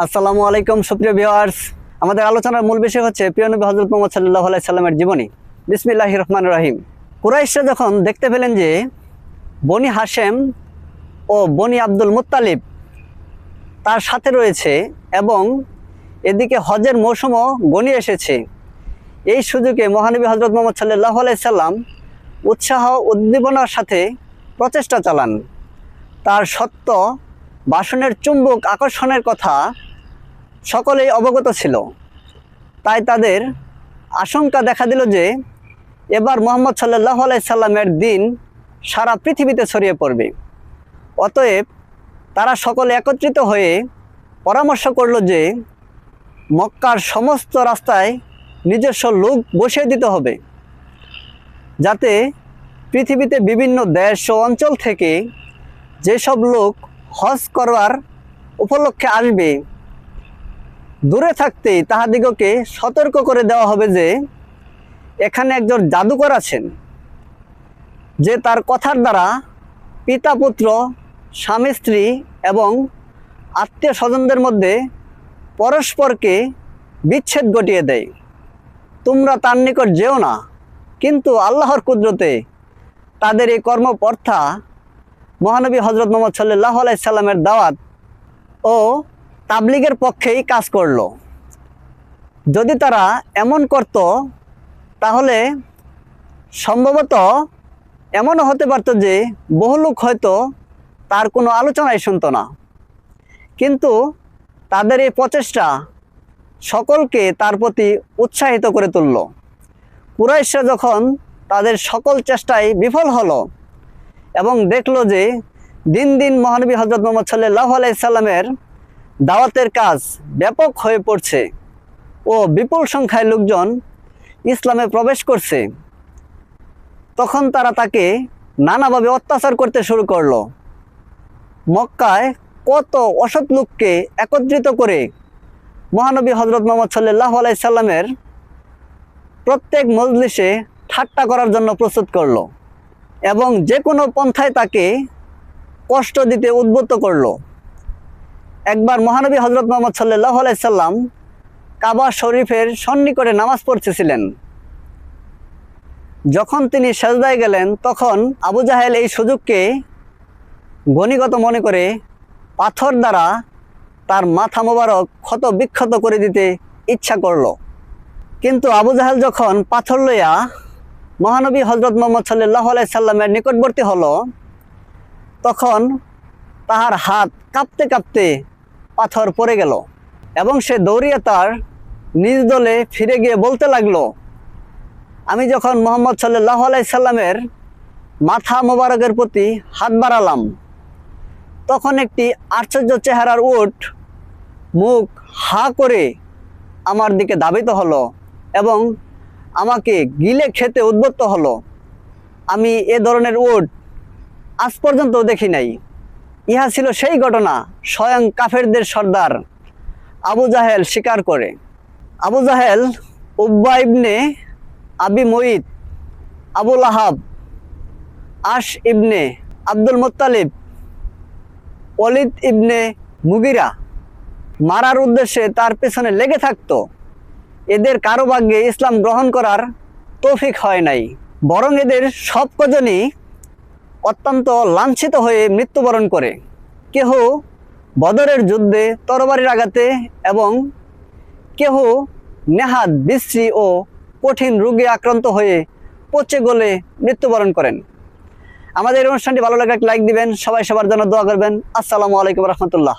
আসসালামু আলাইকুম সুপ্রিয় ভিউয়ার্স। আমাদের আলোচনার মূল বিষয় হচ্ছে প্রিয় নবী হযরত মুহাম্মদ সাল্লাল্লাহু আলাইহি সাল্লামের জীবনী। বিসমিল্লাহির রহমানির রহিম। কুরাইশরা যখন দেখতে পেলেন যে বনি হাশেম ও বনি আব্দুল মুত্তালিব তার সাথে রয়েছে এবং এদিকে হজের মৌসুমও ঘনিয়ে এসেছে, এই সুযোগে মহানবী হযরত মুহাম্মদ সাল্লাল্লাহু আলাইহি সাল্লাম উৎসাহ উদ্দীপনার সাথে প্রচেষ্টা চালান। তার সত্য ভাষণের চুম্বক আকর্ষণের কথা সকলেই অবগত ছিল। তাই তাদের আশঙ্কা দেখা দিল যে এবার মুহাম্মদ সাল্লাল্লাহু আলাইহি সাল্লামের দিন সারা পৃথিবীতে ছড়িয়ে পড়বে। অতএব তারা সকলে একত্রিত হয়ে পরামর্শ করল যে মক্কার সমস্ত রাস্তায় নিজস্ব লোক বসিয়ে দিতে হবে, যাতে পৃথিবীতে বিভিন্ন দেশ ও অঞ্চল থেকে যেসব লোক হজ করবার উপলক্ষে আসবে, দূরে থাকতেই তাহাদিগকে সতর্ক করে দেওয়া হবে যে এখানে একজন জাদুকর আছেন, যে তার কথার দ্বারা পিতা পুত্র, স্বামী স্ত্রী এবং আত্মীয় স্বজনদের মধ্যে পরস্পরকে বিচ্ছেদ ঘটিয়ে দেয়। তোমরা তার নিকট যেও না, কিন্তু আল্লাহর কুদরতে তাদের এই কর্মপন্থা মহানবী হযরত মুহাম্মদ সাল্লাল্লাহু আলাইহি সাল্লামের দাওয়াত ও তাবলীগের পক্ষেই কাজ করলো। যদি তারা এমন করত তাহলে সম্ভবত এমনও হতে পারত যে বহু লোক হয়তো তার কোনো আলোচনাই শুনত না। কিন্তু তাদের এই প্রচেষ্টা সকলকে তার প্রতি উৎসাহিত করে তুলল। কুরাইশরা যখন তাদের সকল চেষ্টায় বিফল হলো এবং দেখলো যে দিন দিন মহানবী হযরত মুহাম্মদ সাল্লাল্লাহু আলাইহি সাল্লামের দাওয়াতের কাজ ব্যাপক হয়ে পড়ছে ও বিপুল সংখ্যায় লোকজন ইসলামে প্রবেশ করছে, তখন তারা তাকে নানাভাবে অত্যাচার করতে শুরু করলো। মক্কায় কত অসৎ লোককে একত্রিত করে মহানবী হযরত মুহাম্মদ সাল্লাল্লাহু আলাইহি সাল্লামের প্রত্যেক মজলিসে ঠাট্টা করার জন্য প্রস্তুত করলো এবং যে কোনো পন্থায় তাকে কষ্ট দিতে উদ্বুদ্ধ করলো। একবার মহানবী হযরত মুহাম্মদ সাল্লাল্লাহু আলাইহি সাল্লাম কাবা শরীফের সন্নিকটে নামাজ পড়তেছিলেন। যখন তিনি সেজদায় গেলেন তখন আবু জাহেল এই সুযোগকে গনিগত মনে করে পাথর দ্বারা তার মাথা মোবারক ক্ষত বিক্ষত করে দিতে ইচ্ছা করল। কিন্তু আবু জাহেল যখন পাথর লইয়া মহানবী হযরত মুহাম্মদ সাল্লাল্লাহু আলাইহি সাল্লামের নিকটবর্তী হলো, তখন তাহার হাত কাঁপতে কাঁপতে পাথর পড়ে গেল এবং সে দৌড়িয়ে তার নিজ দলে ফিরে গিয়ে বলতে লাগলো, আমি যখন মুহাম্মদ সাল্লাল্লাহু আলাইহি সাল্লামের মাথা মোবারকের প্রতি হাত বাড়ালাম, তখন একটি আশ্চর্য চেহারার উট মুখ হা করে আমার দিকে ধাবিত হলো এবং আমাকে গিলে খেতে উদ্যত হলো। আমি এ ধরনের উট আজ পর্যন্ত দেখি নাই। ইহা ছিল সেই ঘটনা স্বয়ং কাফেরদের সর্দার আবু জাহেল স্বীকার করে। আবু জাহেল উকবা ইবনে আবি মুইত, আবু লাহাব, আশ ইবনে আব্দুল মুত্তালিব, ওয়ালিদ ইবনে মুগিরা মারার উদ্দেশ্যে তার পেছনে লেগে থাকতো। এদের কারো ভাগ্যে ইসলাম গ্রহণ করার তৌফিক হয় নাই, বরং এদের সব কজনই অত্যন্ত লাঞ্ছিত হয়ে মৃত্যুবরণ করে। কেহ বদরের যুদ্ধে তরবারির আঘাতে এবং কেহ নেহাত বিশ্রী ও কঠিন রোগে আক্রান্ত হয়ে পচে গলে মৃত্যুবরণ করেন। আমাদের অনুষ্ঠানটি ভালো লাগলে লাইক দিবেন, সবাই সবার জন্য দোয়া করবেন। আসসালামু আলাইকুম রহমতুল্লাহ।